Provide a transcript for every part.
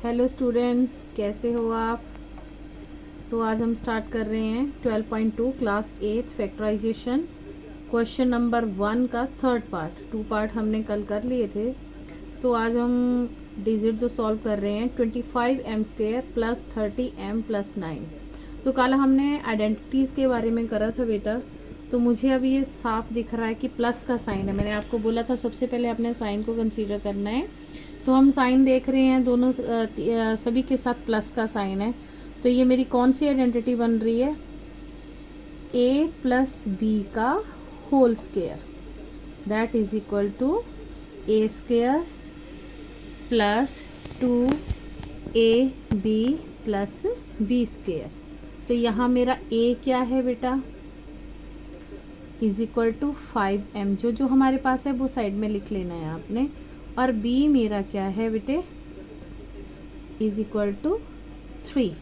Hello students, कैसे हो आप। तो आज हम स्टार्ट कर रहे हैं 12.2 क्लास 8 फैक्टराइजेशन क्वेश्चन नंबर 1 का थर्ड पार्ट। 2 पार्ट हमने कल कर लिए थे। तो आज हम डिजिट जो सॉल्व कर रहे हैं 25m² प्लस 30m प्लस 9। तो कल हमने आइडेंटिटीज़ के बारे में करा था बेटा। तो मुझे अभी ये साफ दिख रहा है कि प्लस का साइन है। मैंने आपको बोला था सबसे पहले अपने साइन को कंसीडर करना है। तो हम साइन देख रहे हैं, दोनों सभी के साथ प्लस का साइन है। तो ये मेरी कौन सी आइडेंटिटी बन रही है, a प्लस बी का whole square, that is equal to a square plus 2ab plus B square. तो यहाँ मेरा a क्या है बेटा, इज इक्वल टू 5m। जो हमारे पास है वो साइड में लिख लेना है आपने। और b मेरा क्या है बेटे, इज इक्वल टू 3।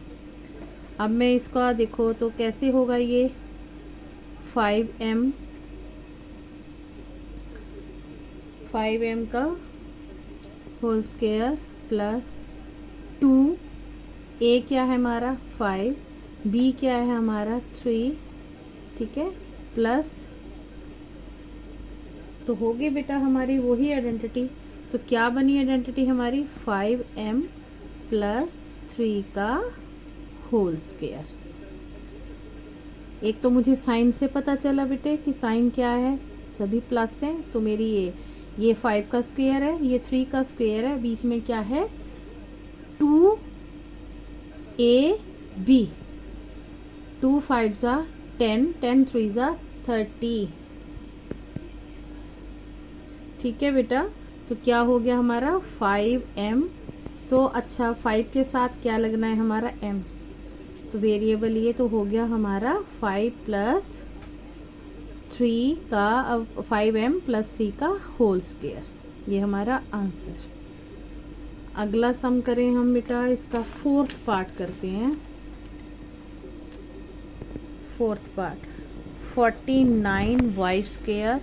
अब मैं इसका देखो तो कैसे होगा, ये 5m का होल स्क्वायर प्लस 2a क्या है हमारा 5, b क्या है हमारा 3, ठीक है, प्लस तो होगी बेटा हमारी वही आइडेंटिटी। तो क्या बनी आइडेंटिटी हमारी, 5m प्लस 3 का होल स्क्वायर। एक तो मुझे साइन से पता चला बेटे कि साइन क्या है, सभी प्लस हैं। तो मेरी ये 5 का स्क्वायर है, ये 3 का स्क्वायर है, बीच में क्या है 2ab, 2 5 ज़ा 10, 10 3 ज़ा 30, ठीक है बेटा। तो क्या हो गया हमारा 5m। तो अच्छा 5 के साथ क्या लगना है हमारा m, तो वेरिएबल ये तो हो गया हमारा 5 प्लस 3 का, अब 5m प्लस 3 का होल स्क्वायर, ये हमारा आंसर। अगला सम करें हम बेटा, इसका फोर्थ पार्ट करते हैं। Fourth part 49y²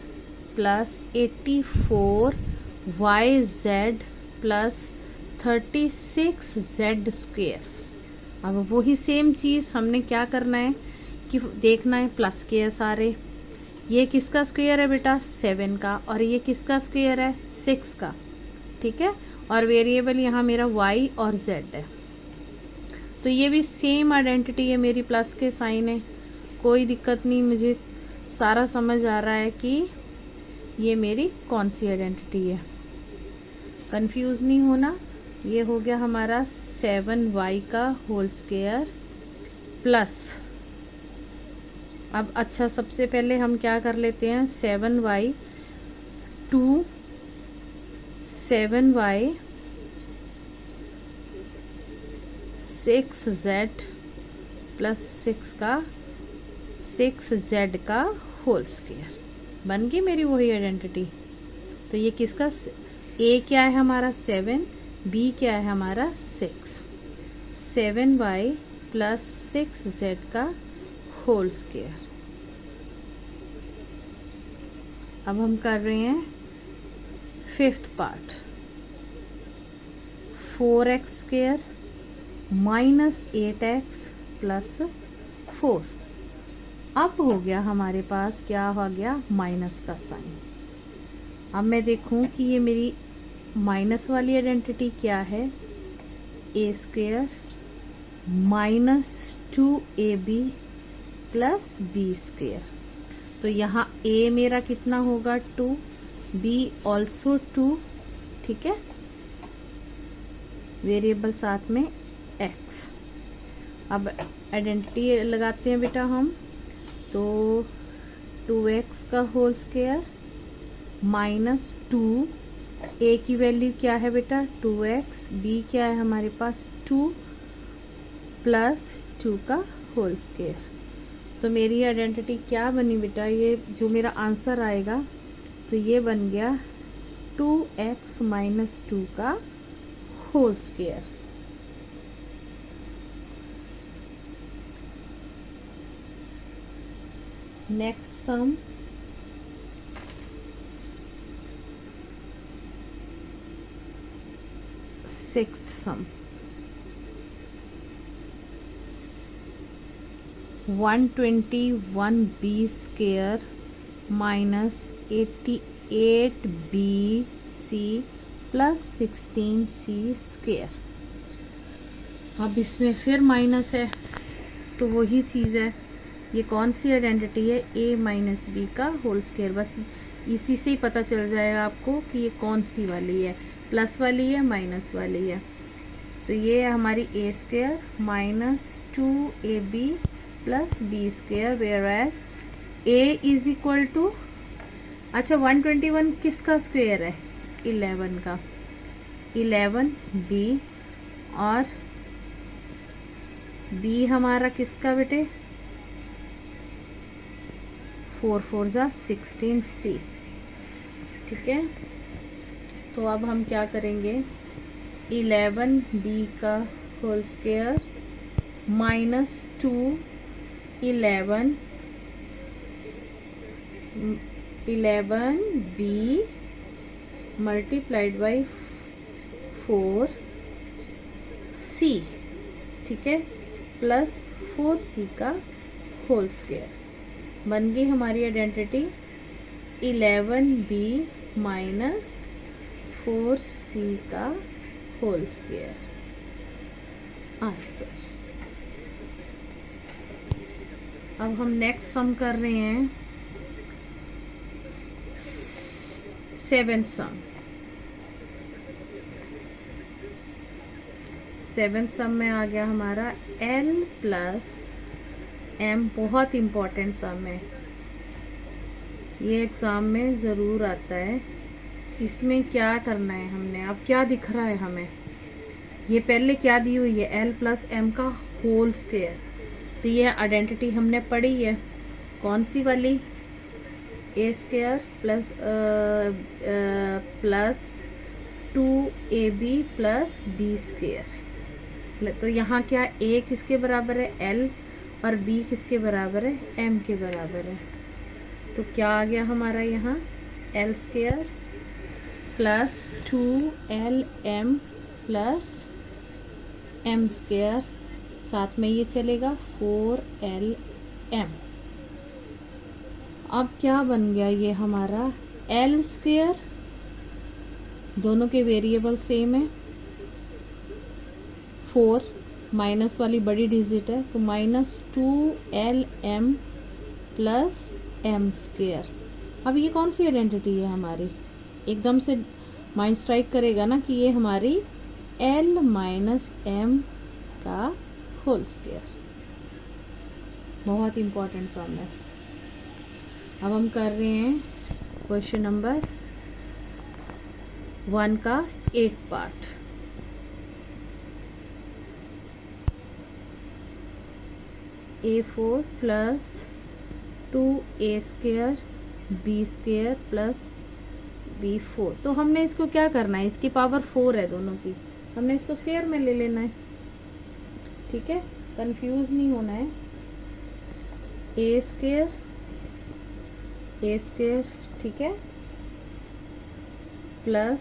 plus 84yz plus 36z²। अब वही सेम चीज़ हमने क्या करना है कि देखना है प्लस के है सारे। ये किसका स्क्वायर है बेटा 7 का, और ये किसका स्क्वायर है 6 का, ठीक है। और वेरिएबल यहाँ मेरा y और z है। तो ये भी सेम आइडेंटिटी है मेरी, प्लस के साइन है, कोई दिक्कत नहीं। मुझे सारा समझ आ रहा है कि ये मेरी कौन सी आइडेंटिटी है, कंफ्यूज नहीं होना। ये हो गया हमारा 7y का होल स्क्वायर प्लस, अब अच्छा सबसे पहले हम क्या कर लेते हैं 7y 6z प्लस 6z का होल स्क्वायर बन गई मेरी वही आइडेंटिटी। तो ये किसका, a क्या है हमारा 7, b क्या है हमारा 6, 7y प्लस 6z का होल स्क्वायर। अब हम कर रहे हैं fifth part, 4x² minus 8x plus 4। अब हो गया हमारे पास, क्या हो गया माइनस का साइन। अब मैं देखूं कि ये मेरी माइनस वाली आइडेंटिटी क्या है, a² minus 2ab plus b²। तो यहाँ a मेरा कितना होगा 2, b ऑल्सो 2, ठीक है, वेरिएबल साथ में x। अब आइडेंटिटी लगाते हैं बेटा हम, तो 2x का होल स्क्वायर माइनस 2, a की वैल्यू क्या है बेटा 2x, b क्या है हमारे पास 2 प्लस 2 का होल स्क्वायर। तो मेरी आइडेंटिटी क्या बनी बेटा, ये जो मेरा आंसर आएगा तो ये बन गया 2x माइनस 2 का whole square. Next sum, sixth sum 121b² minus 88bc plus 16c²। अब इसमें फिर माइनस है, तो वही चीज़ है। ये कौन सी आइडेंटिटी है? a माइनस बी का होल स्क्वायर। बस इसी से ही पता चल जाएगा आपको कि ये कौन सी वाली है, प्लस वाली है माइनस वाली है। तो ये है हमारी a² minus 2ab plus b², where as a is equal to, अच्छा 121 किसका स्क्वायर है? 11 का, 11b, और b हमारा किसका बेटे? 4 4 जा 16c। ठीक है, तो अब हम क्या करेंगे? 11b का whole square minus 11b multiplied by 4c, ठीक है, प्लस 4c का होल स्क्वायर। बन गई हमारी आइडेंटिटी 11b माइनस 4c का होल स्क्वायर। आंसर। अब हम नेक्स्ट सम कर रहे हैं 7th सम। 7th सम में आ गया हमारा l प्लस m। बहुत इम्पोर्टेंट सम है ये, एग्ज़ाम में ज़रूर आता है। इसमें क्या करना है हमने? अब क्या दिख रहा है हमें? ये पहले क्या दी हुई है? l प्लस m का होल स्क्वायर। तो ये आइडेंटिटी हमने पढ़ी है, कौन सी वाली? a² plus 2ab plus b²। तो यहाँ क्या a किसके बराबर है? l, और b किसके बराबर है? m के बराबर है। तो क्या आ गया हमारा यहाँ? l² plus 2lm plus m², साथ में ये चलेगा 4lm। अब क्या बन गया ये हमारा? l², दोनों के वेरिएबल सेम है, 4 माइनस वाली बड़ी डिजिट है, तो माइनस 2lm प्लस m²। अब ये कौन सी आइडेंटिटी है हमारी? एकदम से माइंड स्ट्राइक करेगा ना कि ये हमारी l माइनस m का होल स्क्वायर। बहुत इम्पोर्टेंट सम है। अब हम कर रहे हैं क्वेश्चन नंबर 1 का 8 part. a4 plus 2a² b² plus b4। तो हमने इसको क्या करना है? इसकी पावर 4 है दोनों की, हमने इसको स्क्वायर में ले लेना है। ठीक है, कंफ्यूज नहीं होना है। a², ठीक है, plus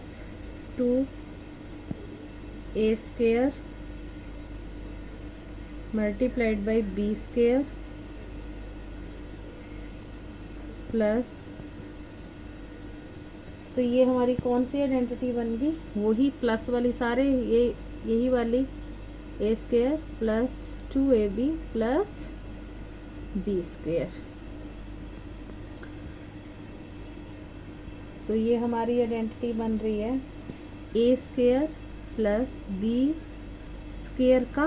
2a² multiplied by b² plus, तो ये हमारी कौन सी आइडेंटिटी बन गई? वही प्लस वाली, सारे ये यही वाली a² plus 2ab plus b²। तो ये हमारी आइडेंटिटी बन रही है a² प्लस b² का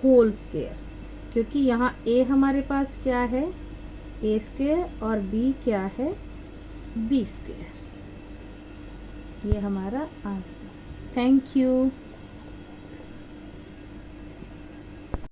होल स्क्वायर, क्योंकि यहाँ a हमारे पास क्या है? a² और b क्या है? b²। ये हमारा आंसर। Thank you.